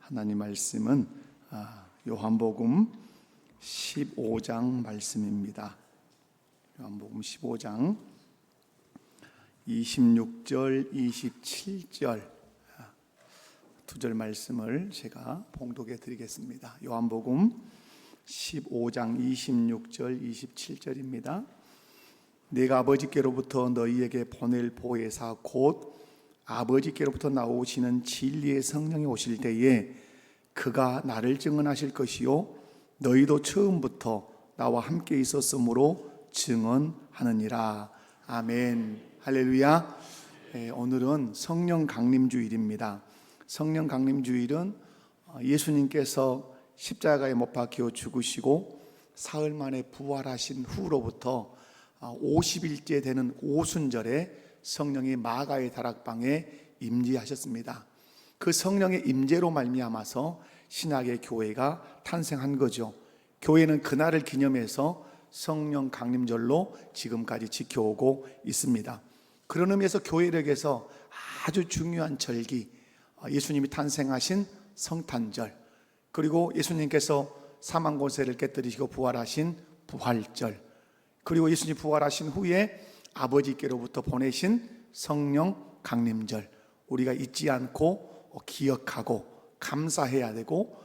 하나님 말씀은 요한복음 15장 말씀입니다. 요한복음 15장 26절, 27절 두 절 말씀을 제가 봉독해 드리겠습니다. 요한복음 15장 26절, 27절입니다. 내가 아버지께로부터 너희에게 보낼 보혜사 곧 아버지께로부터 나오시는 진리의 성령이 오실 때에 그가 나를 증언하실 것이요 너희도 처음부터 나와 함께 있었으므로 증언하느니라. 아멘. 할렐루야. 오늘은 성령 강림주일입니다. 성령 강림주일은 예수님께서 십자가에 못 박혀 죽으시고 사흘 만에 부활하신 후로부터 50일째 되는 오순절에 성령이 마가의 다락방에 임재하셨습니다. 그 성령의 임재로 말미암아서 신약의 교회가 탄생한 거죠. 교회는 그날을 기념해서 성령 강림절로 지금까지 지켜오고 있습니다. 그런 의미에서 교회력에서 아주 중요한 절기, 예수님이 탄생하신 성탄절, 그리고 예수님께서 사망 권세를 깨뜨리시고 부활하신 부활절, 그리고 예수님 부활하신 후에 아버지께로부터 보내신 성령 강림절, 우리가 잊지 않고 기억하고 감사해야 되고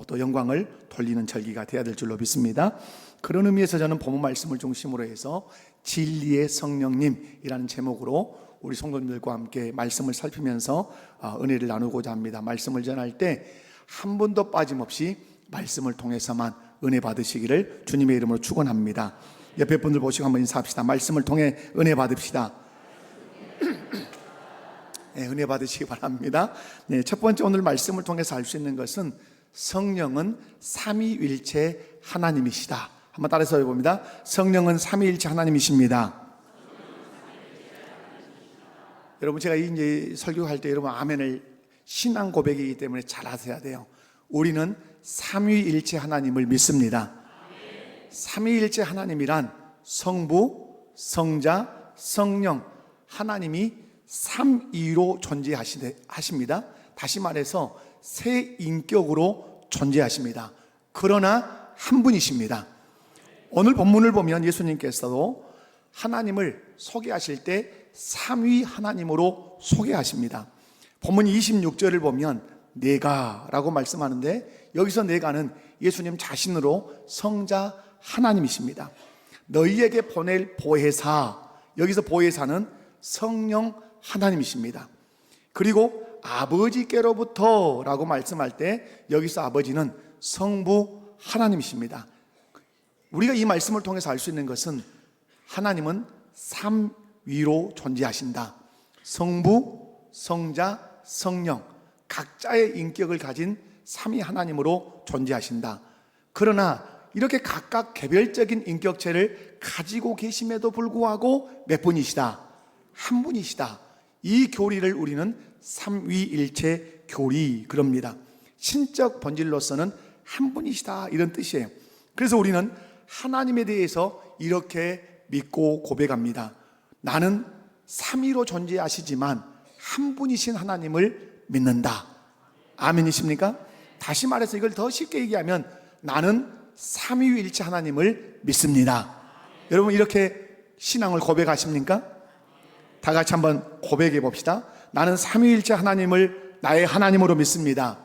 또 영광을 돌리는 절기가 되어야 될 줄로 믿습니다. 그런 의미에서 저는 본문 말씀을 중심으로 해서 진리의 성령님이라는 제목으로 우리 성도님들과 함께 말씀을 살피면서 은혜를 나누고자 합니다. 말씀을 전할 때 한 번도 빠짐없이 말씀을 통해서만 은혜 받으시기를 주님의 이름으로 축원합니다. 옆에 분들 보시고 한번 인사합시다. 말씀을 통해 은혜 받읍시다. 네, 은혜 받으시기 바랍니다. 네, 첫 번째 오늘 말씀을 통해서 알 수 있는 것은 성령은 삼위일체 하나님이시다. 한번 따라서 해봅니다. 성령은 삼위일체 하나님이십니다. 여러분, 제가 이제 설교할 때 여러분 아멘을 신앙 고백이기 때문에 잘 하셔야 돼요. 우리는 삼위일체 하나님을 믿습니다. 삼위일체 하나님이란 성부, 성자, 성령, 하나님이 삼위로 존재하십니다. 다시 말해서 세 인격으로 존재하십니다. 그러나 한 분이십니다. 오늘 본문을 보면 예수님께서도 하나님을 소개하실 때 삼위 하나님으로 소개하십니다. 본문 26절을 보면 내가 라고 말씀하는데 여기서 내가는 예수님 자신으로 성자 하나님이십니다. 너희에게 보낼 보혜사, 여기서 보혜사는 성령 하나님이십니다. 그리고 아버지께로부터 라고 말씀할 때 여기서 아버지는 성부 하나님이십니다. 우리가 이 말씀을 통해서 알 수 있는 것은 하나님은 삼위로 존재하신다. 성부, 성자, 성령 각자의 인격을 가진 삼위 하나님으로 존재하신다. 그러나 이렇게 각각 개별적인 인격체를 가지고 계심에도 불구하고 몇 분이시다? 한 분이시다. 이 교리를 우리는 삼위일체 교리 그럽니다. 신적 본질로서는 한 분이시다 이런 뜻이에요. 그래서 우리는 하나님에 대해서 이렇게 믿고 고백합니다. 나는 삼위로 존재하시지만 한 분이신 하나님을 믿는다. 아멘이십니까? 다시 말해서 이걸 더 쉽게 얘기하면 나는 삼위일체 하나님을 믿습니다. 여러분 이렇게 신앙을 고백하십니까? 다 같이 한번 고백해 봅시다. 나는 삼위일체 하나님을 나의 하나님으로 믿습니다.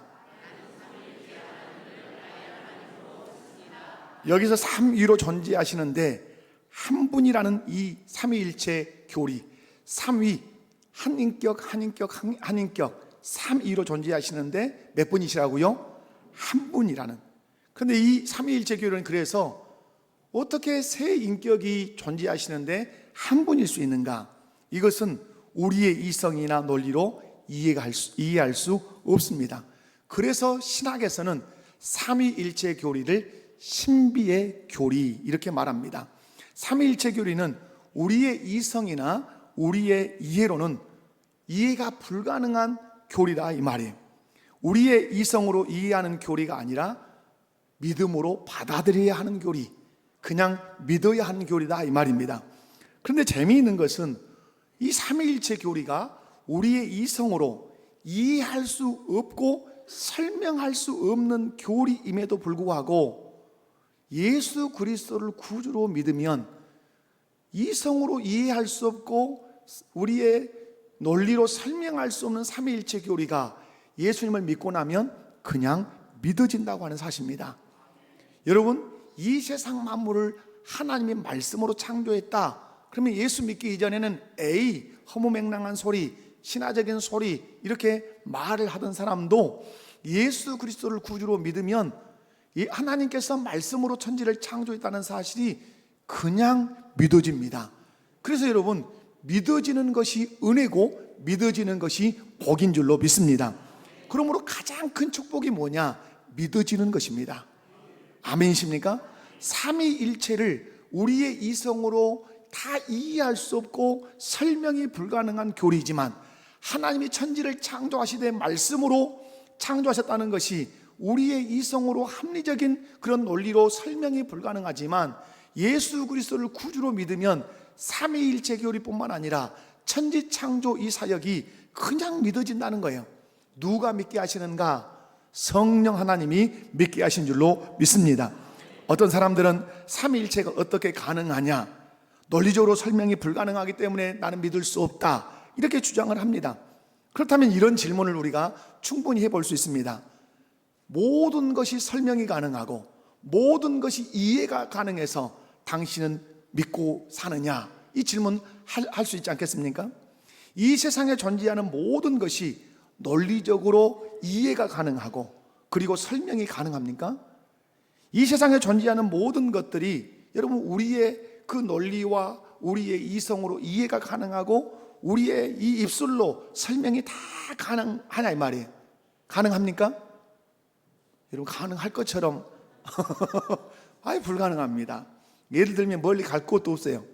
여기서 삼위로 존재하시는데 한 분이라는 이 삼위일체 교리, 삼위, 한 인격, 한 인격, 한 인격, 삼위로 존재하시는데 몇 분이시라고요? 한 분이라는. 그런데 이 삼위일체 교리는 그래서 어떻게 세 인격이 존재하시는데 한 분일 수 있는가? 이것은 우리의 이성이나 논리로 이해할 수 없습니다. 그래서 신학에서는 삼위일체 교리를 신비의 교리 이렇게 말합니다. 삼위일체 교리는 우리의 이성이나 우리의 이해로는 이해가 불가능한 교리다 이 말이에요. 우리의 이성으로 이해하는 교리가 아니라 믿음으로 받아들여야 하는 교리, 그냥 믿어야 하는 교리다 이 말입니다. 그런데 재미있는 것은 이 삼위일체 교리가 우리의 이성으로 이해할 수 없고 설명할 수 없는 교리임에도 불구하고 예수 그리스도를 구주로 믿으면 이성으로 이해할 수 없고 우리의 논리로 설명할 수 없는 삼위일체 교리가 예수님을 믿고 나면 그냥 믿어진다고 하는 사실입니다. 여러분, 이 세상 만물을 하나님의 말씀으로 창조했다. 그러면 예수 믿기 이전에는 허무맹랑한 소리, 신화적인 소리 이렇게 말을 하던 사람도 예수 그리스도를 구주로 믿으면 하나님께서 말씀으로 천지를 창조했다는 사실이 그냥 믿어집니다. 그래서 여러분, 믿어지는 것이 은혜고 믿어지는 것이 복인 줄로 믿습니다. 그러므로 가장 큰 축복이 뭐냐? 믿어지는 것입니다. 아멘이십니까? 삼위일체를 우리의 이성으로 다 이해할 수 없고 설명이 불가능한 교리지만 하나님이 천지를 창조하시되 말씀으로 창조하셨다는 것이 우리의 이성으로 합리적인 그런 논리로 설명이 불가능하지만 예수 그리스도를 구주로 믿으면 삼위일체 교리뿐만 아니라 천지 창조 이 사역이 그냥 믿어진다는 거예요. 누가 믿게 하시는가? 성령 하나님이 믿게 하신 줄로 믿습니다. 어떤 사람들은 삼위일체가 어떻게 가능하냐? 논리적으로 설명이 불가능하기 때문에 나는 믿을 수 없다, 이렇게 주장을 합니다. 그렇다면 이런 질문을 우리가 충분히 해볼 수 있습니다. 모든 것이 설명이 가능하고 모든 것이 이해가 가능해서 당신은 믿고 사느냐? 이 질문 할 수 있지 않겠습니까? 이 세상에 존재하는 모든 것이 논리적으로 이해가 가능하고 그리고 설명이 가능합니까? 이 세상에 존재하는 모든 것들이 여러분 우리의 그 논리와 우리의 이성으로 이해가 가능하고 우리의 이 입술로 설명이 다 가능하냐 이 말이에요. 가능합니까? 여러분, 가능할 것처럼 아예 불가능합니다. 예를 들면 멀리 갈 곳도 없어요.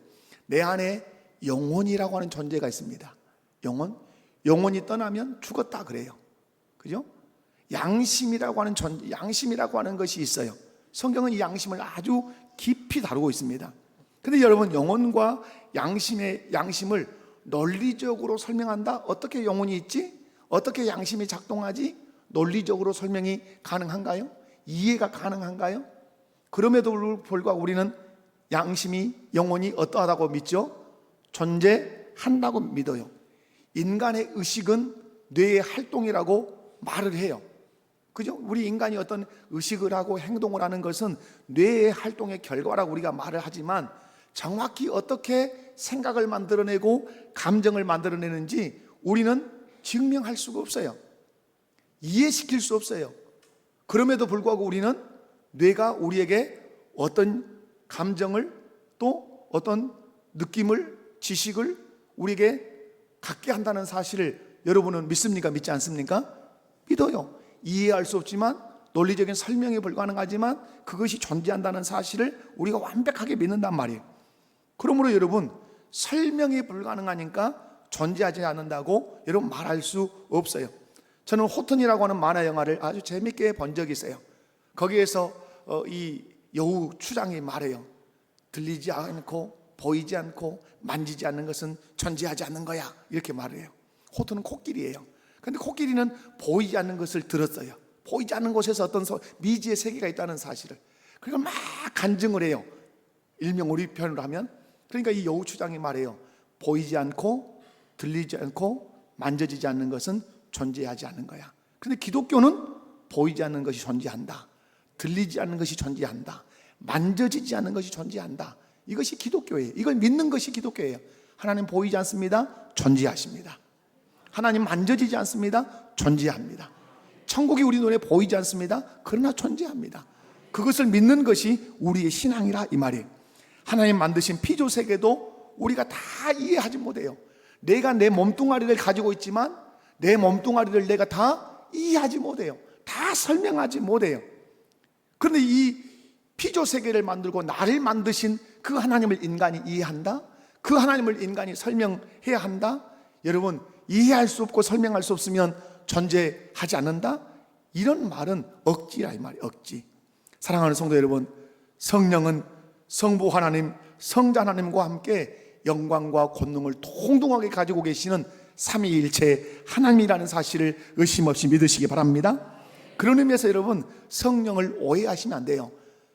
내 안에 영혼이라고 하는 존재가 있습니다. 영혼이 떠나면 죽었다 그래요. 그죠? 양심이라고 하는 양심이라고 하는 것이 있어요. 성경은 이 양심을 아주 깊이 다루고 있습니다. 근데 여러분, 영혼과 양심을 논리적으로 설명한다? 어떻게 영혼이 있지? 어떻게 양심이 작동하지? 논리적으로 설명이 가능한가요? 이해가 가능한가요? 그럼에도 불구하고 우리는 양심이, 영혼이 어떠하다고 믿죠? 존재한다고 믿어요. 인간의 의식은 뇌의 활동이라고 말을 해요. 그죠? 우리 인간이 어떤 의식을 하고 행동을 하는 것은 뇌의 활동의 결과라고 우리가 말을 하지만 정확히 어떻게 생각을 만들어내고 감정을 만들어내는지 우리는 증명할 수가 없어요. 이해시킬 수 없어요. 그럼에도 불구하고 우리는 뇌가 우리에게 어떤 감정을 또 어떤 느낌을, 지식을 우리에게 갖게 한다는 사실을 여러분은 믿습니까? 믿지 않습니까? 믿어요. 이해할 수 없지만, 논리적인 설명이 불가능하지만 그것이 존재한다는 사실을 우리가 완벽하게 믿는단 말이에요. 그러므로 여러분, 설명이 불가능하니까 존재하지 않는다고 여러분 말할 수 없어요. 저는 호튼이라고 하는 만화 영화를 아주 재밌게 본 적이 있어요. 거기에서 이 여우 추장이 말해요. 들리지 않고 보이지 않고 만지지 않는 것은 존재하지 않는 거야, 이렇게 말을 해요. 호튼은 코끼리예요. 그런데 코끼리는 보이지 않는 것을 들었어요. 보이지 않는 곳에서 어떤 미지의 세계가 있다는 사실을. 그러니까 막 간증을 해요. 일명 우리 표현으로 하면. 그러니까 이 여우 추장이 말해요. 보이지 않고 들리지 않고 만져지지 않는 것은 존재하지 않는 거야. 그런데 기독교는 보이지 않는 것이 존재한다, 들리지 않는 것이 존재한다, 만져지지 않는 것이 존재한다. 이것이 기독교예요. 이걸 믿는 것이 기독교예요. 하나님 보이지 않습니다. 존재하십니다. 하나님 만져지지 않습니다. 존재합니다. 천국이 우리 눈에 보이지 않습니다. 그러나 존재합니다. 그것을 믿는 것이 우리의 신앙이라 이 말이에요. 하나님 만드신 피조 세계도 우리가 다 이해하지 못해요. 내가 내 몸뚱아리를 가지고 있지만 내 몸뚱아리를 내가 다 이해하지 못해요. 다 설명하지 못해요. 그런데 이 피조 세계를 만들고 나를 만드신 그 하나님을 인간이 이해한다? 그 하나님을 인간이 설명해야 한다? 여러분, 이해할 수 없고 설명할 수 없으면 존재하지 않는다? 이런 말은 억지라 이 말이에요. 억지. 사랑하는 성도 여러분, 성령은 성부 하나님, 성자 하나님과 함께 영광과 권능을 동등하게 가지고 계시는 삼위일체 하나님이라는 사실을 의심 없이 믿으시기 바랍니다. 그런 의미에서 여러분, 성령을 오해하시면 안 돼요.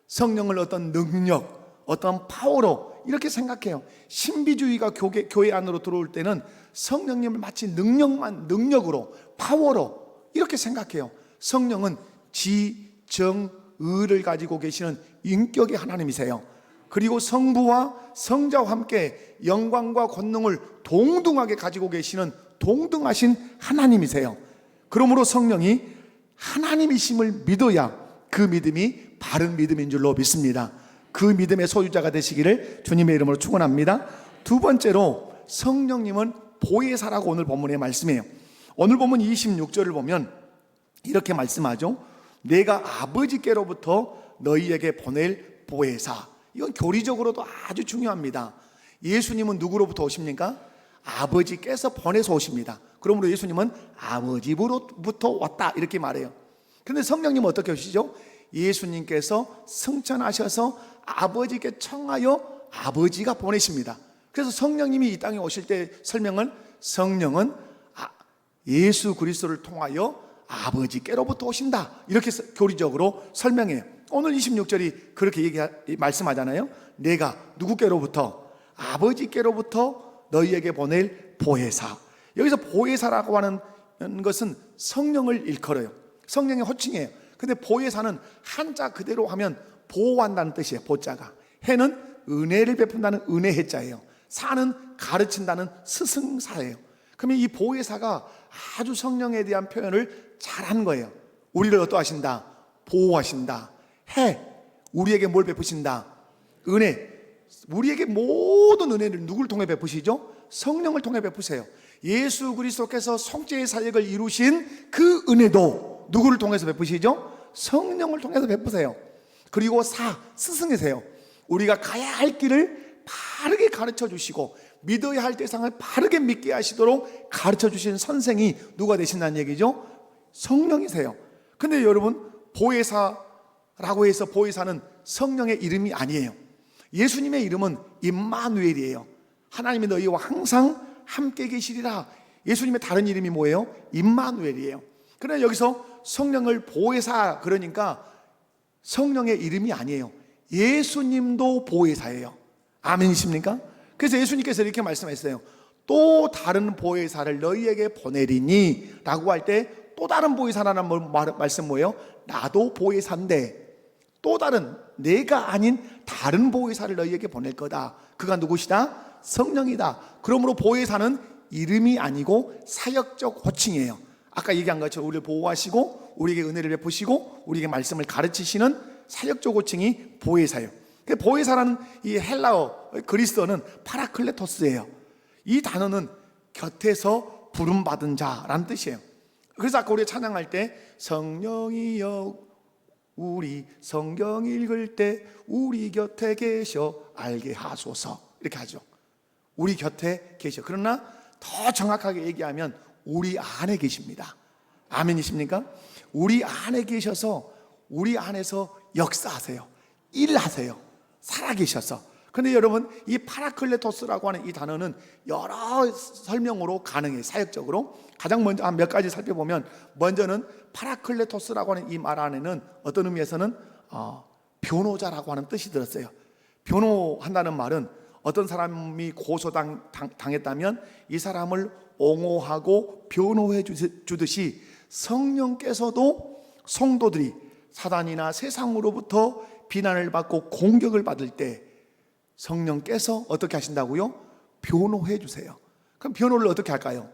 성령을 어떤 능력, 어떤 파워로 이렇게 생각해요. 신비주의가 교회 안으로 들어올 때는 성령님을 마치 능력으로, 파워로 이렇게 생각해요. 성령은 지, 정, 의를 가지고 계시는 인격의 하나님이세요. 그리고 성부와 성자와 함께 영광과 권능을 동등하게 가지고 계시는 동등하신 하나님이세요. 그러므로 성령이 하나님이심을 믿어야 그 믿음이 바른 믿음인 줄로 믿습니다. 그 믿음의 소유자가 되시기를 주님의 이름으로 축원합니다. 두 번째로, 성령님은 보혜사라고 오늘 본문의 말씀이에요. 오늘 본문 26절을 보면 이렇게 말씀하죠. 내가 아버지께로부터 너희에게 보낼 보혜사. 이건 교리적으로도 아주 중요합니다. 예수님은 누구로부터 오십니까? 아버지께서 보내서 오십니다. 그러므로 예수님은 아버지로부터 왔다 이렇게 말해요. 그런데 성령님은 어떻게 오시죠? 예수님께서 승천하셔서 아버지께 청하여 아버지가 보내십니다. 그래서 성령님이 이 땅에 오실 때 설명을, 성령은 예수 그리스도를 통하여 아버지께로부터 오신다 이렇게 교리적으로 설명해요. 오늘 26절이 그렇게 말씀하잖아요. 내가 누구께로부터? 아버지께로부터 너희에게 보낼 보혜사. 여기서 보혜사라고 하는 것은 성령을 일컬어요. 성령의 호칭이에요. 근데 보혜사는 한자 그대로 하면 보호한다는 뜻이에요. 보자가. 해는 은혜를 베푼다는 은혜 해자예요. 사는 가르친다는 스승사예요. 그러면 이 보혜사가 아주 성령에 대한 표현을 잘한 거예요. 우리를 어떠하신다? 보호하신다. 해, 우리에게 뭘 베푸신다? 은혜. 우리에게 모든 은혜를 누구를 통해 베푸시죠? 성령을 통해 베푸세요. 예수 그리스도께서 속죄의 사역을 이루신 그 은혜도 누구를 통해서 베푸시죠? 성령을 통해서 베푸세요. 그리고 스승이세요. 우리가 가야 할 길을 바르게 가르쳐 주시고 믿어야 할 대상을 바르게 믿게 하시도록 가르쳐 주신 선생이 누가 되신다는 얘기죠? 성령이세요. 근데 여러분, 보혜사라고 해서 보혜사는 성령의 이름이 아니에요. 예수님의 이름은 임마누엘이에요. 하나님이 너희와 항상 함께 계시리라. 예수님의 다른 이름이 뭐예요? 임마누엘이에요. 그러나 여기서 성령을 보혜사, 그러니까 성령의 이름이 아니에요. 예수님도 보혜사예요. 아멘이십니까? 그래서 예수님께서 이렇게 말씀하셨어요. 또 다른 보혜사를 너희에게 보내리니 라고 할 때, 또 다른 보혜사라는 말씀 뭐예요? 나도 보혜사인데 또 다른, 내가 아닌 다른 보혜사를 너희에게 보낼 거다. 그가 누구시다? 성령이다. 그러므로 보혜사는 이름이 아니고 사역적 호칭이에요. 아까 얘기한 것처럼 우리를 보호하시고 우리에게 은혜를 베푸시고 우리에게 말씀을 가르치시는 사역적 호칭이 보혜사예요. 보혜사라는 이 헬라어, 그리스어는 파라클레토스예요. 이 단어는 곁에서 부름받은 자라는 뜻이에요. 그래서 아까 우리 찬양할 때 성령이여 우리 성경 읽을 때 우리 곁에 계셔 알게 하소서 이렇게 하죠. 우리 곁에 계셔. 그러나 더 정확하게 얘기하면 우리 안에 계십니다. 아멘이십니까? 우리 안에 계셔서 우리 안에서 역사하세요. 일하세요. 살아계셔서. 근데 여러분, 이 파라클레토스라고 하는 이 단어는 여러 설명으로 가능해요. 사역적으로. 가장 먼저 한 몇 가지 살펴보면, 먼저는 파라클레토스라고 하는 이 말 안에는 어떤 의미에서는 변호자라고 하는 뜻이 들었어요. 변호한다는 말은 어떤 사람이 고소당했다면 이 사람을 옹호하고 변호해 주듯이 성령께서도 성도들이 사단이나 세상으로부터 비난을 받고 공격을 받을 때 성령께서 어떻게 하신다고요? 변호해 주세요. 그럼 변호를 어떻게 할까요?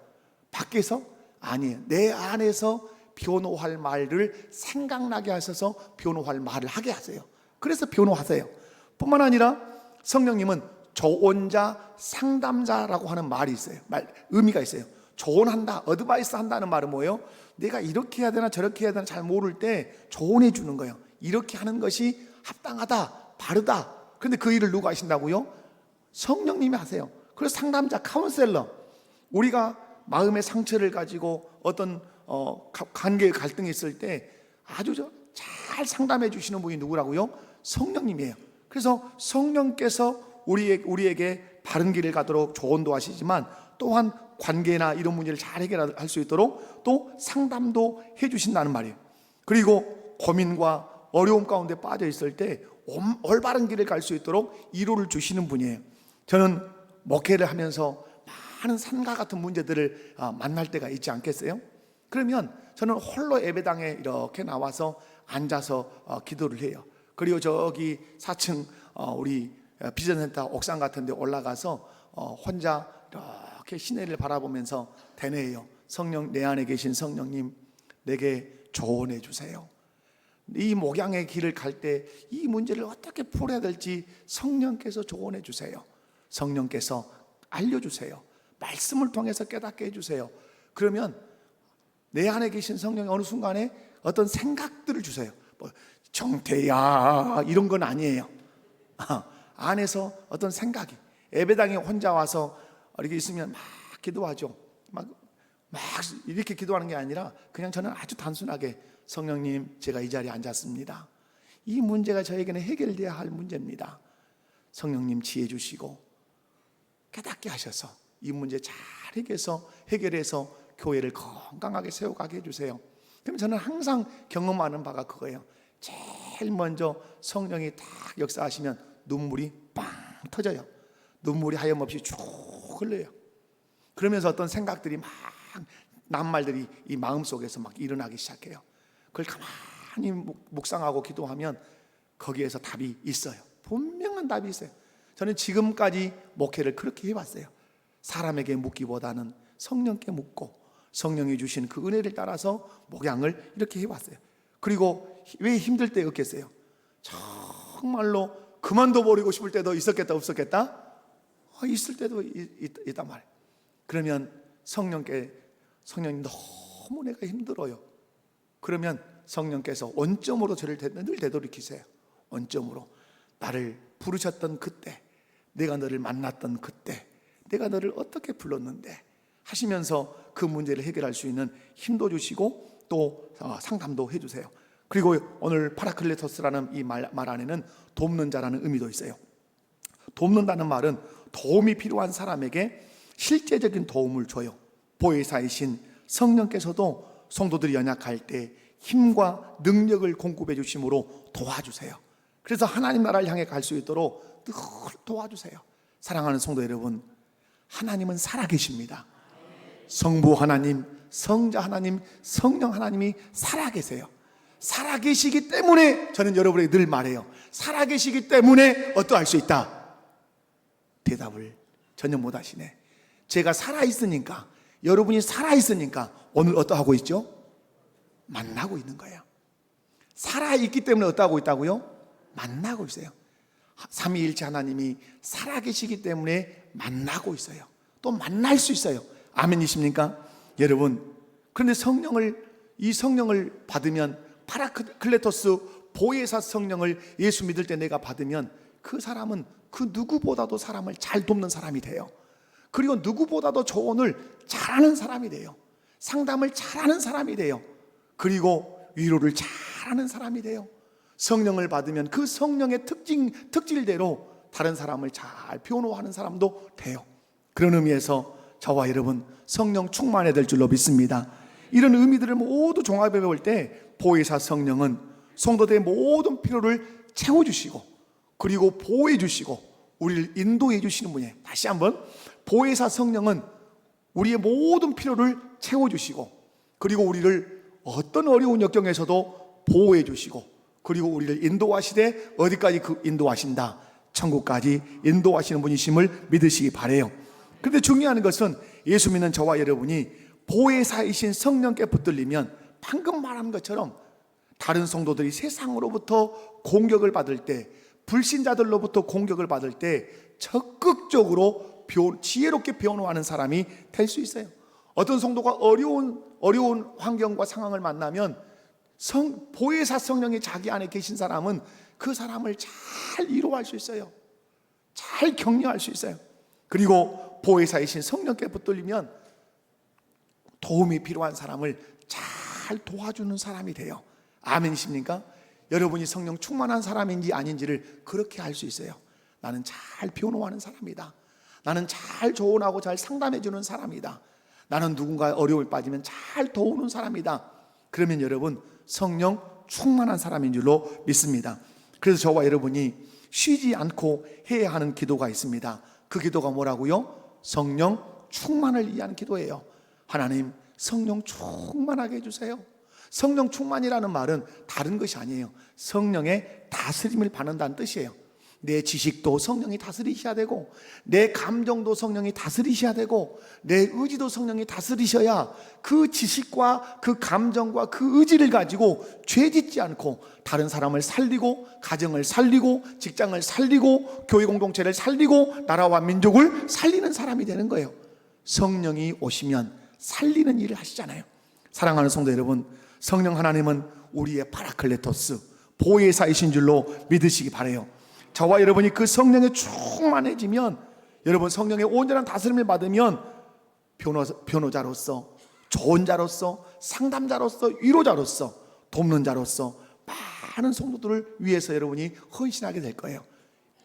밖에서? 아니에요. 내 안에서 변호할 말을 생각나게 하셔서 변호할 말을 하게 하세요. 그래서 변호하세요. 뿐만 아니라 성령님은 조언자, 상담자라고 하는 말이 있어요. 의미가 있어요. 조언한다, 어드바이스 한다는 말은 뭐예요? 내가 이렇게 해야 되나 저렇게 해야 되나 잘 모를 때 조언해 주는 거예요. 이렇게 하는 것이 합당하다, 바르다. 근데 그 일을 누가 하신다고요? 성령님이 하세요. 그래서 상담자, 카운셀러. 우리가 마음의 상처를 가지고 어떤 관계의 갈등이 있을 때 아주 잘 상담해 주시는 분이 누구라고요? 성령님이에요. 그래서 성령께서 우리에게 바른 길을 가도록 조언도 하시지만 또한 관계나 이런 문제를 잘 해결할 수 있도록 또 상담도 해 주신다는 말이에요. 그리고 고민과 어려움 가운데 빠져 있을 때 올바른 길을 갈 수 있도록 위로를 주시는 분이에요. 저는 목회를 하면서 많은 산과 같은 문제들을 만날 때가 있지 않겠어요? 그러면 저는 홀로 예배당에 이렇게 나와서 앉아서 기도를 해요. 그리고 저기 4층 우리 비전센터 옥상 같은 데 올라가서 혼자 이렇게 시내를 바라보면서 대뇌해요. 성령, 내 안에 계신 성령님, 내게 조언해 주세요. 이 목양의 길을 갈 때 이 문제를 어떻게 풀어야 될지 성령께서 조언해 주세요. 성령께서 알려주세요. 말씀을 통해서 깨닫게 해주세요. 그러면 내 안에 계신 성령이 어느 순간에 어떤 생각들을 주세요. 뭐 정태야 이런 건 아니에요. 안에서 어떤 생각이, 예배당에 혼자 와서 이렇게 있으면 막 기도하죠. 막 이렇게 기도하는 게 아니라 그냥 저는 아주 단순하게, 성령님, 제가 이 자리에 앉았습니다. 이 문제가 저에게는 해결돼야 할 문제입니다. 성령님 지혜 주시고 깨닫게 하셔서 이 문제 잘 해결해서 교회를 건강하게 세워가게 해주세요. 그럼 저는 항상 경험하는 바가 그거예요. 제일 먼저 성령이 딱 역사하시면 눈물이 빵 터져요. 눈물이 하염없이 쭉 흘러요. 그러면서 어떤 생각들이 막, 낱말들이 이 마음속에서 막 일어나기 시작해요. 그걸 가만히 묵상하고 기도하면 거기에서 답이 있어요. 분명한 답이 있어요. 저는 지금까지 목회를 그렇게 해왔어요. 사람에게 묻기보다는 성령께 묻고 성령이 주신 그 은혜를 따라서 목양을 이렇게 해왔어요. 그리고 왜 힘들 때 없겠어요? 정말로 그만둬 버리고 싶을 때도 있었겠다 없었겠다? 있을 때도 있단 말이에요. 그러면 성령님 너무 내가 힘들어요. 그러면 성령께서 원점으로 저를 늘 되돌이키세요. 원점으로 나를 부르셨던 그때, 내가 너를 만났던 그때, 내가 너를 어떻게 불렀는데 하시면서 그 문제를 해결할 수 있는 힘도 주시고 또 상담도 해주세요. 그리고 오늘 파라클레토스라는 이 말 안에는 돕는 자라는 의미도 있어요. 돕는다는 말은 도움이 필요한 사람에게 실제적인 도움을 줘요. 보혜사이신 성령께서도 성도들이 연약할 때 힘과 능력을 공급해 주심으로 도와주세요. 그래서 하나님 나라를 향해 갈 수 있도록 늘 도와주세요. 사랑하는 성도 여러분, 하나님은 살아계십니다. 성부 하나님, 성자 하나님, 성령 하나님이 살아계세요. 살아계시기 때문에 저는 여러분에게 늘 말해요. 살아계시기 때문에 어떠할 수 있다. 대답을 전혀 못하시네. 제가 살아있으니까, 여러분이 살아있으니까 오늘 어떠하고 있죠? 만나고 있는 거예요. 살아있기 때문에 어떠하고 있다고요? 만나고 있어요. 삼위일체 하나님이 살아계시기 때문에 만나고 있어요. 또 만날 수 있어요. 아멘이십니까? 여러분, 그런데 이 성령을 받으면, 파라클레토스 보혜사 성령을 예수 믿을 때 내가 받으면 그 사람은 그 누구보다도 사람을 잘 돕는 사람이 돼요. 그리고 누구보다도 조언을 잘하는 사람이 돼요. 상담을 잘하는 사람이 돼요. 그리고 위로를 잘하는 사람이 돼요. 성령을 받으면 그 성령의 특질대로 다른 사람을 잘 변호하는 사람도 돼요. 그런 의미에서 저와 여러분 성령 충만해야 될 줄로 믿습니다. 이런 의미들을 모두 종합해 볼 때 보혜사 성령은 성도들의 모든 필요를 채워주시고 그리고 보호해 주시고 우리를 인도해 주시는 분이에요. 다시 한번, 보혜사 성령은 우리의 모든 필요를 채워주시고 그리고 우리를 어떤 어려운 역경에서도 보호해 주시고 그리고 우리를 인도하시되, 어디까지 인도하신다? 천국까지 인도하시는 분이심을 믿으시기 바라요. 그런데 중요한 것은 예수 믿는 저와 여러분이 보혜사이신 성령께 붙들리면 방금 말한 것처럼 다른 성도들이 세상으로부터 공격을 받을 때, 불신자들로부터 공격을 받을 때 적극적으로 지혜롭게 변호하는 사람이 될 수 있어요. 어떤 성도가 어려운 환경과 상황을 만나면 보혜사 성령이 자기 안에 계신 사람은 그 사람을 잘 위로할 수 있어요. 잘 격려할 수 있어요. 그리고 보혜사이신 성령께 붙들리면 도움이 필요한 사람을 잘 도와주는 사람이 돼요. 아멘이십니까? 여러분이 성령 충만한 사람인지 아닌지를 그렇게 알 수 있어요. 나는 잘 변호하는 사람이다. 나는 잘 조언하고 잘 상담해 주는 사람이다. 나는 누군가의 어려움에 빠지면 잘 도우는 사람이다. 그러면 여러분, 성령 충만한 사람인 줄로 믿습니다. 그래서 저와 여러분이 쉬지 않고 해야 하는 기도가 있습니다. 그 기도가 뭐라고요? 성령 충만을 위한 기도예요. 하나님, 성령 충만하게 해주세요. 성령 충만이라는 말은 다른 것이 아니에요. 성령의 다스림을 받는다는 뜻이에요. 내 지식도 성령이 다스리셔야 되고, 내 감정도 성령이 다스리셔야 되고, 내 의지도 성령이 다스리셔야 그 지식과 그 감정과 그 의지를 가지고 죄 짓지 않고 다른 사람을 살리고, 가정을 살리고, 직장을 살리고, 교회 공동체를 살리고, 나라와 민족을 살리는 사람이 되는 거예요. 성령이 오시면 살리는 일을 하시잖아요. 사랑하는 성도 여러분, 성령 하나님은 우리의 파라클레토스, 보혜사이신 줄로 믿으시기 바라요. 저와 여러분이 그 성령에 충만해지면, 여러분 성령의 온전한 다스림을 받으면 변호자로서, 좋은 자로서, 상담자로서, 위로자로서, 돕는 자로서 많은 성도들을 위해서 여러분이 헌신하게 될 거예요.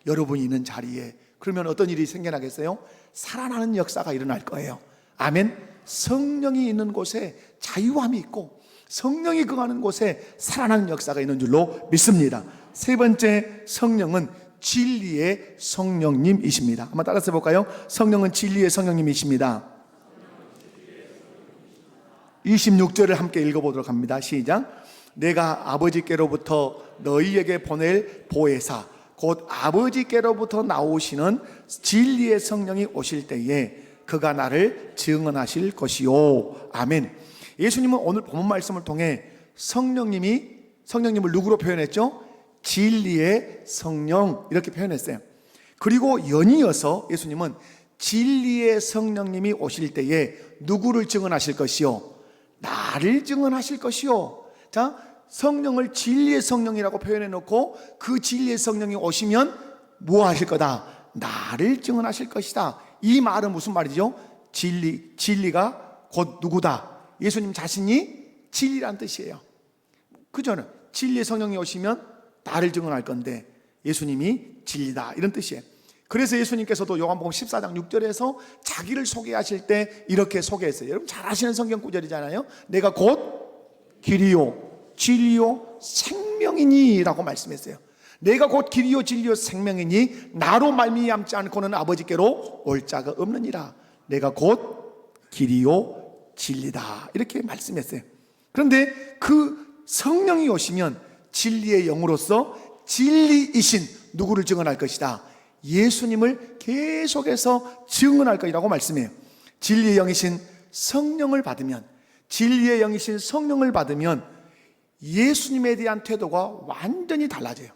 여러분이 있는 자리에 그러면 어떤 일이 생겨나겠어요? 살아나는 역사가 일어날 거예요. 아멘. 성령이 있는 곳에 자유함이 있고, 성령이 거하는 곳에 살아나는 역사가 있는 줄로 믿습니다. 세 번째, 성령은 진리의 성령님이십니다. 한번 따라서 해볼까요? 성령은 진리의 성령님이십니다. 26절을 함께 읽어보도록 합니다. 시작. 내가 아버지께로부터 너희에게 보낼 보혜사, 곧 아버지께로부터 나오시는 진리의 성령이 오실 때에 그가 나를 증언하실 것이요. 아멘. 예수님은 오늘 본문 말씀을 통해 성령님을 누구로 표현했죠? 진리의 성령, 이렇게 표현했어요. 그리고 연이어서 예수님은 진리의 성령님이 오실 때에 누구를 증언하실 것이요? 나를 증언하실 것이요. 자, 성령을 진리의 성령이라고 표현해 놓고 그 진리의 성령이 오시면 뭐 하실 거다? 나를 증언하실 것이다. 이 말은 무슨 말이죠? 진리가 곧 누구다? 예수님 자신이 진리란 뜻이에요. 그죠? 진리의 성령이 오시면 나를 증언할 건데 예수님이 진리다, 이런 뜻이에요. 그래서 예수님께서도 요한복음 14장 6절에서 자기를 소개하실 때 이렇게 소개했어요. 여러분 잘 아시는 성경 구절이잖아요. 내가 곧 길이요 진리요 생명이니 라고 말씀했어요. 내가 곧 길이요 진리요 생명이니 나로 말미암지 않고는 아버지께로 올 자가 없느니라. 내가 곧 길이요 진리다, 이렇게 말씀했어요. 그런데 그 성령이 오시면 진리의 영으로서 진리이신 누구를 증언할 것이다? 예수님을 계속해서 증언할 것이라고 말씀해요. 진리의 영이신 성령을 받으면, 진리의 영이신 성령을 받으면 예수님에 대한 태도가 완전히 달라져요.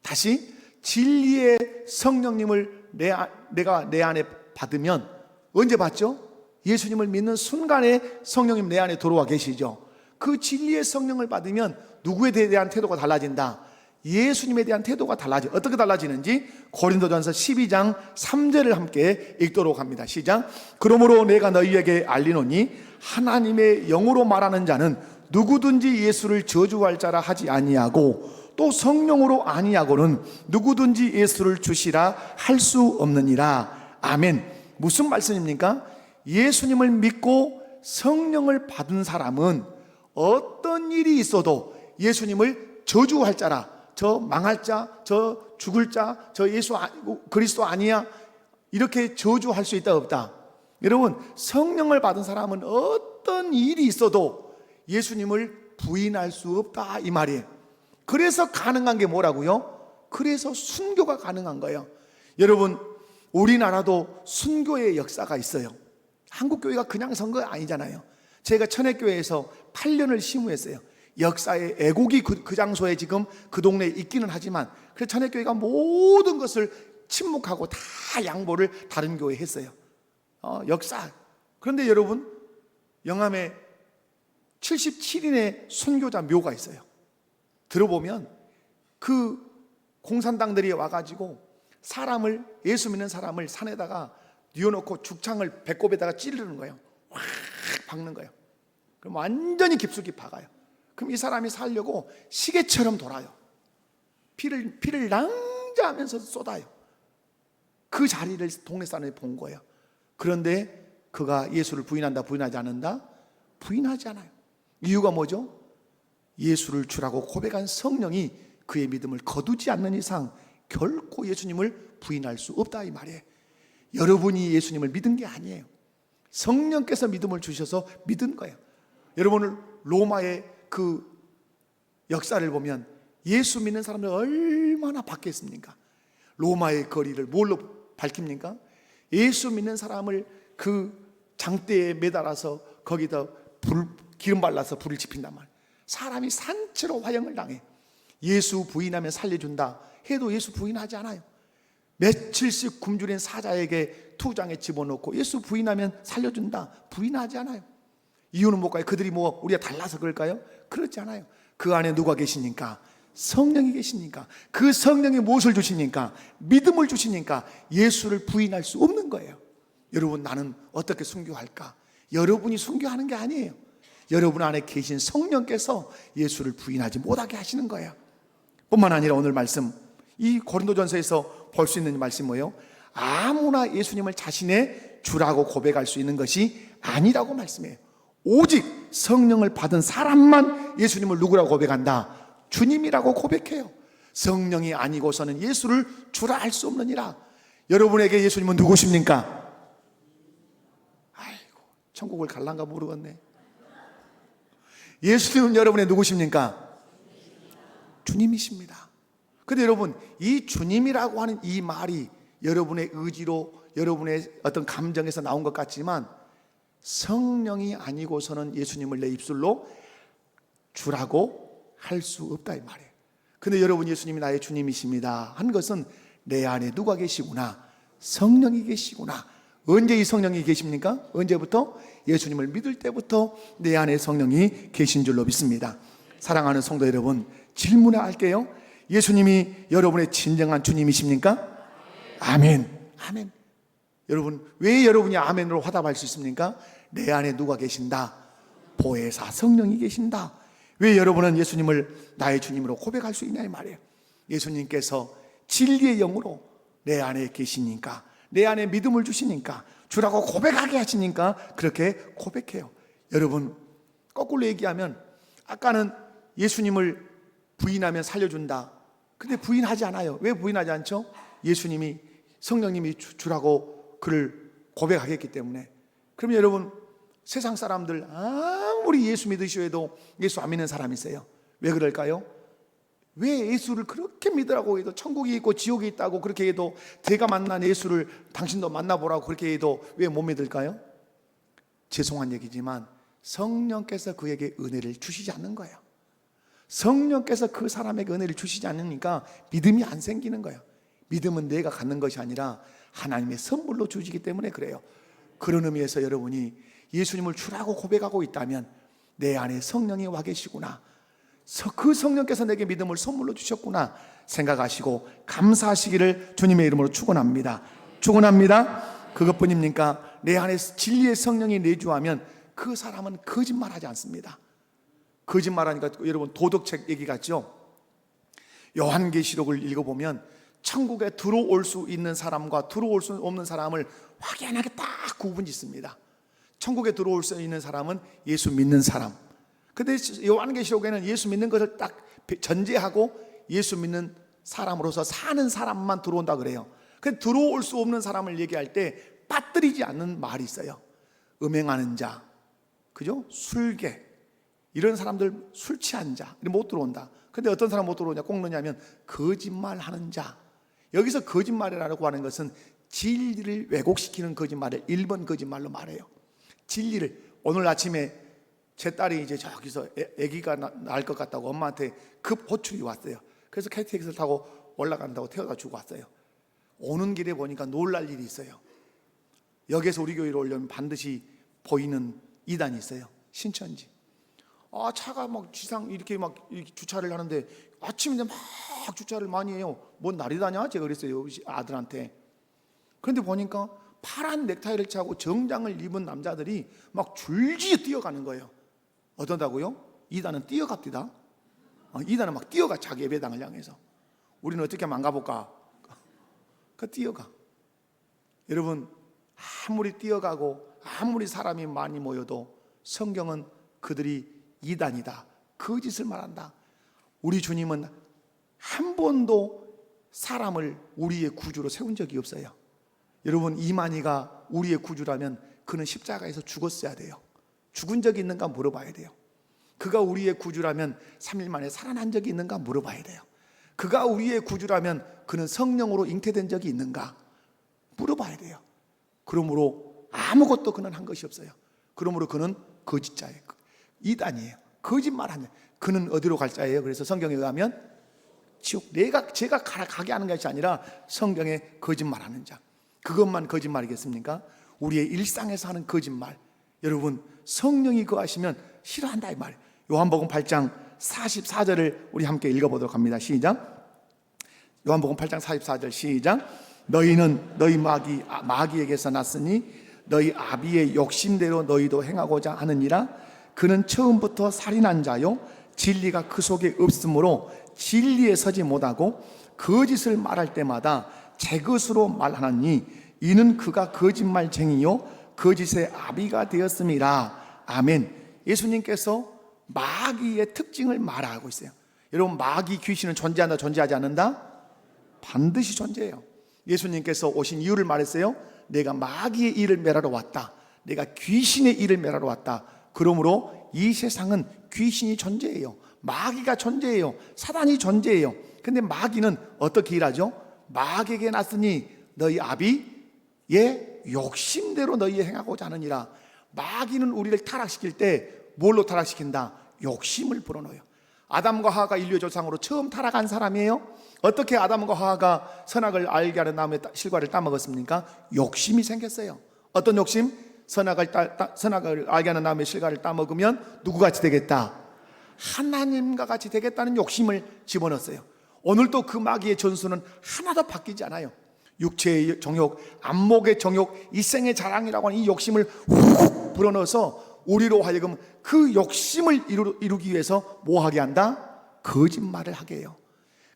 다시 진리의 성령님을 내가 내 안에 받으면, 언제 받죠? 예수님을 믿는 순간에 성령님 내 안에 들어와 계시죠. 그 진리의 성령을 받으면 누구에 대한 태도가 달라진다? 예수님에 대한 태도가 달라져. 어떻게 달라지는지 고린도전서 12장 3절을 함께 읽도록 합니다. 시작. 그러므로 내가 너희에게 알리노니 하나님의 영으로 말하는 자는 누구든지 예수를 저주할 자라 하지 아니하고 또 성령으로 아니하고는 누구든지 예수를 주시라 할 수 없느니라. 아멘. 무슨 말씀입니까? 예수님을 믿고 성령을 받은 사람은 어떤 일이 있어도 예수님을 저주할 자라, 저 망할 자, 저 죽을 자, 저 예수 그리스도 아니야, 이렇게 저주할 수 있다 없다? 여러분, 성령을 받은 사람은 어떤 일이 있어도 예수님을 부인할 수 없다, 이 말이에요. 그래서 가능한 게 뭐라고요? 그래서 순교가 가능한 거예요. 여러분, 우리나라도 순교의 역사가 있어요. 한국교회가 그냥 선 거 아니잖아요. 제가 천혜교회에서 8년을 심우했어요. 역사의 애곡이 그 장소에 지금 그 동네에 있기는 하지만, 그래서 천혜교회가 모든 것을 침묵하고 다 양보를 다른 교회에 했어요. 역사. 그런데 여러분, 영암에 77인의 순교자 묘가 있어요. 들어보면 그 공산당들이 와가지고 사람을, 예수 믿는 사람을 산에다가 뉘어놓고 죽창을 배꼽에다가 찌르는 거예요. 확 박는 거예요. 그럼 완전히 깊숙이 박아요. 그럼 이 사람이 살려고 시계처럼 돌아요. 피를 낭자하면서 쏟아요. 그 자리를 동네 사람이 본 거예요. 그런데 그가 예수를 부인한다, 부인하지 않는다? 부인하지 않아요. 이유가 뭐죠? 예수를 주라고 고백한 성령이 그의 믿음을 거두지 않는 이상 결코 예수님을 부인할 수 없다 이 말이에요. 여러분이 예수님을 믿은 게 아니에요. 성령께서 믿음을 주셔서 믿은 거예요. 여러분을 로마의 그 역사를 보면 예수 믿는 사람들 얼마나 바뀌었습니까? 로마의 거리를 뭘로 밝힙니까? 예수 믿는 사람을 그 장대에 매달아서 거기다 기름 발라서 불을 지핀단 말이에요. 사람이 산채로 화형을 당해. 예수 부인하면 살려준다 해도 예수 부인하지 않아요. 며칠씩 굶주린 사자에게 투장에 집어넣고 예수 부인하면 살려준다 부인하지 않아요. 이유는 뭘까요? 그들이 뭐 우리가 달라서 그럴까요? 그렇지 않아요. 그 안에 누가 계시니까? 성령이 계시니까. 그 성령이 무엇을 주시니까? 믿음을 주시니까 예수를 부인할 수 없는 거예요. 여러분, 나는 어떻게 순교할까? 여러분이 순교하는 게 아니에요. 여러분 안에 계신 성령께서 예수를 부인하지 못하게 하시는 거예요. 뿐만 아니라 오늘 말씀, 이 고린도전서에서 볼 수 있는 말씀이 뭐예요? 아무나 예수님을 자신의 주라고 고백할 수 있는 것이 아니라고 말씀해요. 오직 성령을 받은 사람만 예수님을 누구라고 고백한다? 주님이라고 고백해요. 성령이 아니고서는 예수를 주라 할 수 없느니라. 여러분에게 예수님은 누구십니까? 아이고, 천국을 갈란가 모르겠네. 예수님은 여러분의 누구십니까? 주님이십니다. 그런데 여러분, 이 주님이라고 하는 이 말이 여러분의 의지로, 여러분의 어떤 감정에서 나온 것 같지만 성령이 아니고서는 예수님을 내 입술로 주라고 할 수 없다 이 말이에요. 근데 여러분, 예수님이 나의 주님이십니다 한 것은 내 안에 누가 계시구나? 성령이 계시구나. 언제 이 성령이 계십니까? 언제부터? 예수님을 믿을 때부터 내 안에 성령이 계신 줄로 믿습니다. 사랑하는 성도 여러분, 질문할게요. 예수님이 여러분의 진정한 주님이십니까? 아멘. 아멘. 여러분, 왜 여러분이 아멘으로 화답할 수 있습니까? 내 안에 누가 계신다? 보혜사 성령이 계신다. 왜 여러분은 예수님을 나의 주님으로 고백할 수 있냐 이 말이에요. 예수님께서 진리의 영으로 내 안에 계시니까, 내 안에 믿음을 주시니까, 주라고 고백하게 하시니까 그렇게 고백해요. 여러분, 거꾸로 얘기하면 아까는 예수님을 부인하면 살려준다. 근데 부인하지 않아요. 왜 부인하지 않죠? 예수님이, 성령님이 주라고 그를 고백하겠기 때문에. 그러면 여러분, 세상 사람들 아무리 예수 믿으셔도 예수 안 믿는 사람이 있어요. 왜 그럴까요? 왜 예수를 그렇게 믿으라고 해도, 천국이 있고 지옥이 있다고 그렇게 해도, 내가 만난 예수를 당신도 만나보라고 그렇게 해도 왜 못 믿을까요? 죄송한 얘기지만 성령께서 그에게 은혜를 주시지 않는 거예요. 성령께서 그 사람에게 은혜를 주시지 않으니까 믿음이 안 생기는 거예요. 믿음은 내가 갖는 것이 아니라 하나님의 선물로 주시기 때문에 그래요. 그런 의미에서 여러분이 예수님을 주라고 고백하고 있다면 내 안에 성령이 와 계시구나, 그 성령께서 내게 믿음을 선물로 주셨구나 생각하시고 감사하시기를 주님의 이름으로 축원합니다. 축원합니다. 그것뿐입니까? 내 안에 진리의 성령이 내주하면 그 사람은 거짓말하지 않습니다. 거짓말하니까 여러분 도덕책 얘기 같죠? 요한계시록을 읽어보면 천국에 들어올 수 있는 사람과 들어올 수 없는 사람을 확연하게 딱 구분짓습니다. 천국에 들어올 수 있는 사람은 예수 믿는 사람. 근데 요한계시록에는 예수 믿는 것을 딱 전제하고 예수 믿는 사람으로서 사는 사람만 들어온다 그래요. 근데 들어올 수 없는 사람을 얘기할 때 빠뜨리지 않는 말이 있어요. 음행하는 자, 그죠? 술개, 이런 사람들, 술 취한 자 못 들어온다. 근데 어떤 사람 못 들어오냐, 꼭 넣냐면 거짓말하는 자. 여기서 거짓말이라고 하는 것은 진리를 왜곡시키는 거짓말을 1번 거짓말로 말해요. 진리를, 오늘 아침에 제 딸이 이제 저기서 아기가 날 것 같다고 엄마한테 급 호출이 왔어요. 그래서 KTX를 타고 올라간다고 태워다 주고 왔어요. 오는 길에 보니까 놀랄 일이 있어요. 역에서 우리 교회로 오려면 반드시 보이는 이단이 있어요. 신천지. 차가 막 지상 이렇게 주차를 하는데 아침인데 막 주차를 많이 해요. 뭔 날이다냐? 제가 그랬어요, 아들한테. 그런데 보니까 파란 넥타이를 차고 정장을 입은 남자들이 막 줄지어 뛰어가는 거예요. 어떤다고요? 이단은 뛰어갑디다. 이단은 막 뛰어가, 자기 예배당을 향해서. 우리는 어떻게 하면 안 가볼까? 그 뛰어가. 여러분, 아무리 뛰어가고 아무리 사람이 많이 모여도 성경은 그들이 이단이다, 거짓을 말한다. 우리 주님은 한 번도 사람을 우리의 구주로 세운 적이 없어요. 여러분, 이만희가 우리의 구주라면 그는 십자가에서 죽었어야 돼요. 죽은 적이 있는가 물어봐야 돼요. 그가 우리의 구주라면 3일 만에 살아난 적이 있는가 물어봐야 돼요. 그가 우리의 구주라면 그는 성령으로 잉태된 적이 있는가 물어봐야 돼요. 그러므로 아무것도 그는 한 것이 없어요. 그러므로 그는 거짓자예요. 이단이에요. 거짓말하는. 그는 어디로 갈 자예요? 그래서 성경에 의하면 지옥. 제가 가게 하는 것이 아니라 성경에 거짓말하는 자. 그것만 거짓말이겠습니까? 우리의 일상에서 하는 거짓말. 여러분, 성령이 거하시면 싫어한다 이 말이에요. 요한복음 8장 44절을 우리 함께 읽어보도록 합니다. 시작. 요한복음 8장 44절 시작. 너희는 너희 마귀에게서 났으니 너희 아비의 욕심대로 너희도 행하고자 하느니라. 그는 처음부터 살인한 자요 진리가 그 속에 없으므로 진리에 서지 못하고 거짓을 말할 때마다 제 것으로 말하나니 이는 그가 거짓말쟁이요 거짓의 아비가 되었음이라. 아멘. 예수님께서 마귀의 특징을 말하고 있어요. 여러분, 마귀 귀신은 존재한다 존재하지 않는다? 반드시 존재해요. 예수님께서 오신 이유를 말했어요. 내가 마귀의 일을 멸하러 왔다. 내가 귀신의 일을 멸하러 왔다. 그러므로 이 세상은 귀신이 존재해요. 마귀가 존재해요. 사단이 존재해요. 근데 마귀는 어떻게 일하죠? 마귀에게 났으니 너희 아비의 욕심대로 너희 행하고자 하느니라. 마귀는 우리를 타락시킬 때 뭘로 타락시킨다? 욕심을 불어넣어요. 아담과 하와가 인류의 조상으로 처음 타락한 사람이에요. 어떻게 아담과 하와가 선악을 알게 하는 나무의 실과를 따먹었습니까? 욕심이 생겼어요. 어떤 욕심? 선악을 알게 하는 나무의 실과를 따먹으면 누구같이 되겠다? 하나님과 같이 되겠다는 욕심을 집어넣었어요. 오늘도 그 마귀의 전수는 하나도 바뀌지 않아요. 육체의 정욕, 안목의 정욕, 이생의 자랑이라고 하는 이 욕심을 훅 불어넣어서 우리로 하여금 그 욕심을 이루기 위해서 뭐 하게 한다? 거짓말을 하게 해요.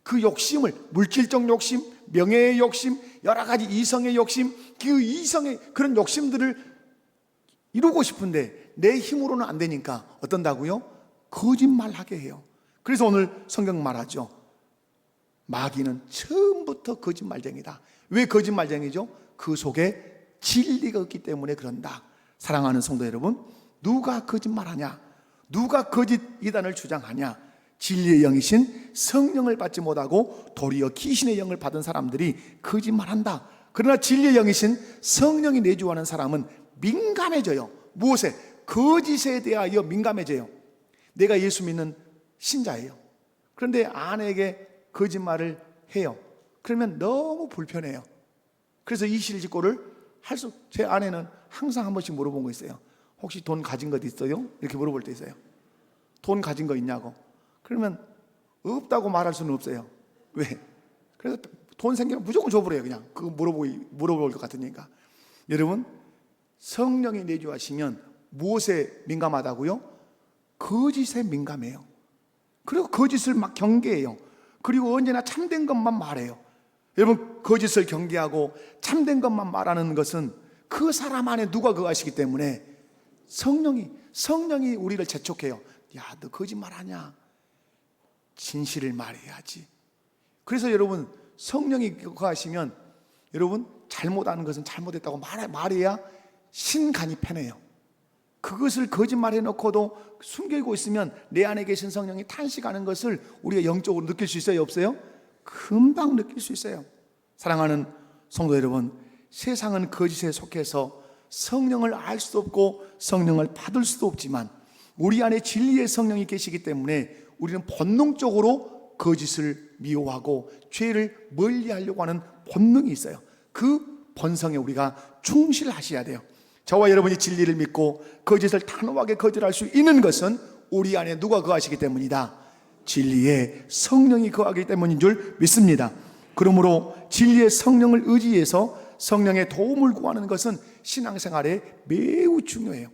그 욕심을, 물질적 욕심, 명예의 욕심, 여러 가지 이성의 욕심, 그 이성의 그런 욕심들을 이루고 싶은데 내 힘으로는 안 되니까 어떤다고요? 거짓말하게 해요. 그래서 오늘 성경 말하죠. 마귀는 처음부터 거짓말쟁이다. 왜 거짓말쟁이죠? 그 속에 진리가 없기 때문에 그런다. 사랑하는 성도 여러분, 누가 거짓말하냐? 누가 거짓 이단을 주장하냐? 진리의 영이신 성령을 받지 못하고 도리어 귀신의 영을 받은 사람들이 거짓말한다. 그러나 진리의 영이신 성령이 내주하는 사람은 민감해져요. 무엇에? 거짓에 대하여 민감해져요. 내가 예수 믿는 신자예요. 그런데 아내에게 거짓말을 해요. 그러면 너무 불편해요. 그래서 이실직고를 제 아내는 항상 한 번씩 물어본 거 있어요. 혹시 돈 가진 것 있어요? 이렇게 물어볼 때 있어요. 돈 가진 거 있냐고. 그러면 없다고 말할 수는 없어요. 왜? 그래서 돈 생기면 무조건 줘버려요. 그냥 그거 물어볼 것 같으니까. 여러분, 성령이 내주하시면 무엇에 민감하다고요? 거짓에 민감해요. 그리고 거짓을 막 경계해요. 그리고 언제나 참된 것만 말해요. 여러분, 거짓을 경계하고 참된 것만 말하는 것은 그 사람 안에 누가 거하시기 때문에 성령이 우리를 재촉해요. 야, 너 거짓말하냐? 진실을 말해야지. 그래서 여러분, 성령이 거하시면 여러분, 잘못하는 것은 잘못했다고 말해야 신간이 편해요. 그것을 거짓말해 놓고도 숨기고 있으면 내 안에 계신 성령이 탄식하는 것을 우리가 영적으로 느낄 수 있어요? 없어요? 금방 느낄 수 있어요. 사랑하는 성도 여러분, 세상은 거짓에 속해서 성령을 알 수도 없고 성령을 받을 수도 없지만 우리 안에 진리의 성령이 계시기 때문에 우리는 본능적으로 거짓을 미워하고 죄를 멀리하려고 하는 본능이 있어요. 그 본성에 우리가 충실하셔야 돼요. 저와 여러분이 진리를 믿고 거짓을 단호하게 거절할 수 있는 것은 우리 안에 누가 거하시기 때문이다. 진리의 성령이 거하기 때문인 줄 믿습니다. 그러므로 진리의 성령을 의지해서 성령의 도움을 구하는 것은 신앙생활에 매우 중요해요.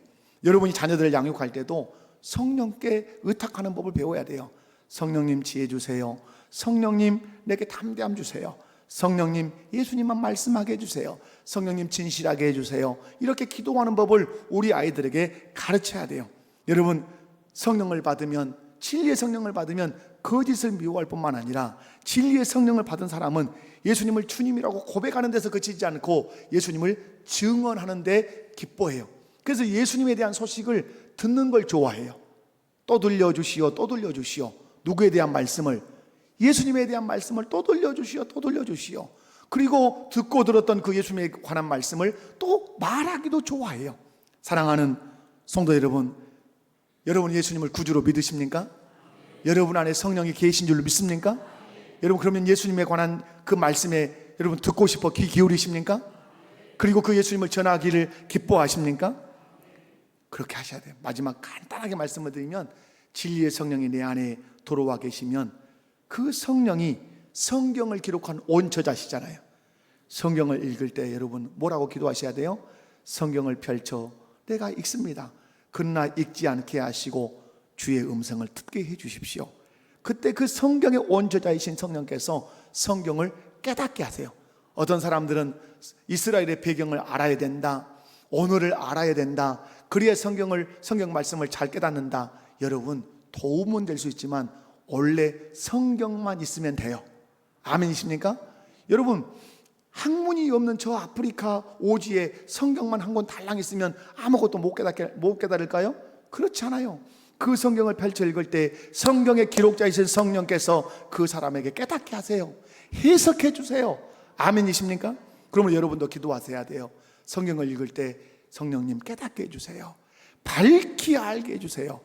여러분이 자녀들을 양육할 때도 성령께 의탁하는 법을 배워야 돼요. 성령님 지혜 주세요. 성령님 내게 담대함 주세요. 성령님 예수님만 말씀하게 해주세요. 성령님 진실하게 해주세요. 이렇게 기도하는 법을 우리 아이들에게 가르쳐야 돼요. 여러분, 성령을 받으면 진리의 성령을 받으면 거짓을 미워할 뿐만 아니라 진리의 성령을 받은 사람은 예수님을 주님이라고 고백하는 데서 그치지 않고 예수님을 증언하는 데 기뻐해요. 그래서 예수님에 대한 소식을 듣는 걸 좋아해요. 또 들려주시오, 또 들려주시오. 누구에 대한 말씀을? 예수님에 대한 말씀을 또 들려주시오, 또 들려주시오. 그리고 듣고 들었던 그 예수님에 관한 말씀을 또 말하기도 좋아해요. 사랑하는 성도 여러분, 여러분 예수님을 구주로 믿으십니까? 여러분 안에 성령이 계신 줄로 믿습니까? 여러분 그러면 예수님에 관한 그 말씀에 여러분 듣고 싶어 귀 기울이십니까? 그리고 그 예수님을 전하기를 기뻐하십니까? 그렇게 하셔야 돼요. 마지막 간단하게 말씀을 드리면, 진리의 성령이 내 안에 들어와 계시면 그 성령이 성경을 기록한 원처자시잖아요. 성경을 읽을 때 여러분 뭐라고 기도하셔야 돼요? 성경을 펼쳐 내가 읽습니다. 그러나 읽지 않게 하시고 주의 음성을 듣게 해 주십시오. 그때 그 성경의 원저자이신 성령께서 성경을 깨닫게 하세요. 어떤 사람들은 이스라엘의 배경을 알아야 된다, 언어를 알아야 된다, 그래야 성경 말씀을 잘 깨닫는다. 여러분 도움은 될 수 있지만 원래 성경만 있으면 돼요. 아멘이십니까? 여러분 학문이 없는 저 아프리카 오지에 성경만 한 권 달랑 있으면 아무것도 못 깨달을까요? 그렇지 않아요. 그 성경을 펼쳐 읽을 때 성경의 기록자이신 성령께서 그 사람에게 깨닫게 하세요. 해석해 주세요. 아멘이십니까? 그러면 여러분도 기도하셔야 돼요. 성경을 읽을 때 성령님 깨닫게 해주세요. 밝히 알게 해주세요.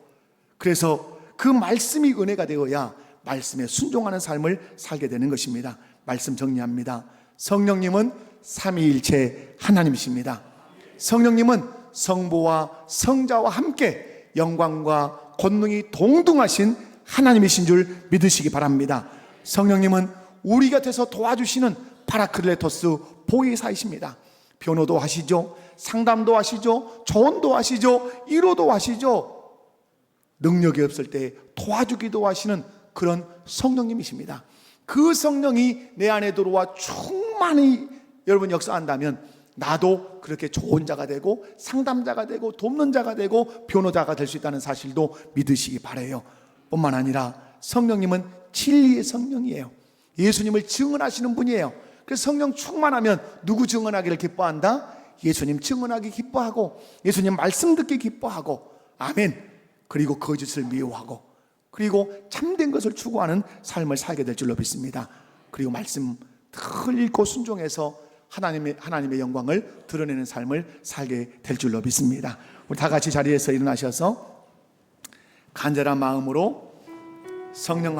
그래서 그 말씀이 은혜가 되어야 말씀에 순종하는 삶을 살게 되는 것입니다. 말씀 정리합니다. 성령님은 삼위일체 하나님이십니다. 성령님은 성부와 성자와 함께 영광과 권능이 동등하신 하나님이신 줄 믿으시기 바랍니다. 성령님은 우리 곁에서 도와주시는 파라클레토스 보혜사이십니다. 변호도 하시죠, 상담도 하시죠, 조언도 하시죠, 위로도 하시죠. 능력이 없을 때 도와주기도 하시는 그런 성령님이십니다. 그 성령이 내 안에 들어와 충만히 여러분 역사한다면 나도 그렇게 좋은 자가 되고 상담자가 되고 돕는 자가 되고 변호자가 될 수 있다는 사실도 믿으시기 바라요. 뿐만 아니라 성령님은 진리의 성령이에요. 예수님을 증언하시는 분이에요. 그래서 성령 충만하면 누구 증언하기를 기뻐한다? 예수님 증언하기 기뻐하고 예수님 말씀 듣기 기뻐하고, 아멘. 그리고 거짓을 미워하고 그리고 참된 것을 추구하는 삶을 살게 될 줄로 믿습니다. 그리고 말씀 늘 읽고 순종해서 하나님의 영광을 드러내는 삶을 살게 될 줄로 믿습니다. 우리 다 같이 자리에서 일어나셔서 간절한 마음으로 성령